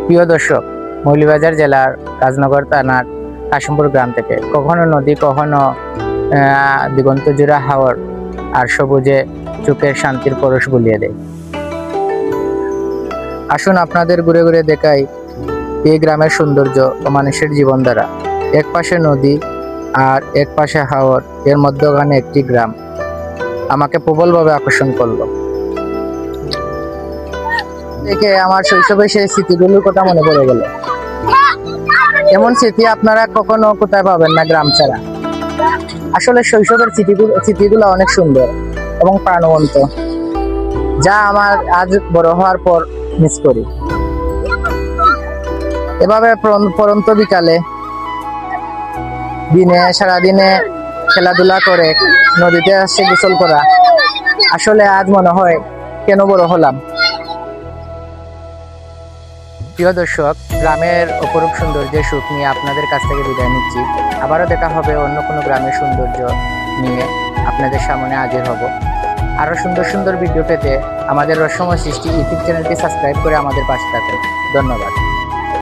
প্রিয় দর্শক, মৌলভীবাজার জেলার রাজনগর থানার কাশিমপুর গ্রাম থেকে কখনো নদী, কখনো দিগন্ত জোড়া হাওর আর সবুজে চোখের শান্তির পরশ বুলিয়ে দেয়। আসুন আপনাদের ঘুরে ঘুরে দেখাই এই গ্রামের সৌন্দর্য ও মানুষের জীবনধারা। এক পাশে নদী আর এক পাশে হাওর, এর মধ্যখানে একটি গ্রাম আমাকে প্রবলভাবে আকর্ষণ করলো। দেখে আমার শৈশবের সেই স্মৃতিগুলোর কথা মনে পড়ে গেল। এমন স্মৃতি আপনারা কখনো কোথায় পাবেন না গ্রাম ছাড়া। আসলে শৈশবের স্মৃতিগুলো অনেক সুন্দর এবং প্রাণবন্ত, যা আমার আজ বড় হওয়ার পর মিস করি। এভাবে পরন্ত বিকালে সারাদিনে খেলাধুলা করে নদীতে আসে গোসল করা, আসলে আজ মনে হয় কেন বড় হলাম। প্রিয় দর্শক, গ্রামের অপরূপ সৌন্দর্যের সুখ নিয়ে আপনাদের কাছ থেকে বিদায় নিচ্ছি। আবারও দেখা হবে অন্য কোনো গ্রামের সৌন্দর্য নিয়ে আপনাদের সামনে হাজির হব। আরও সুন্দর সুন্দর ভিডিও পেতে আমাদের রহস্যময় সৃষ্টি ইউটিউব চ্যানেলটি সাবস্ক্রাইব করে আমাদের পাশে থাকুন। ধন্যবাদ।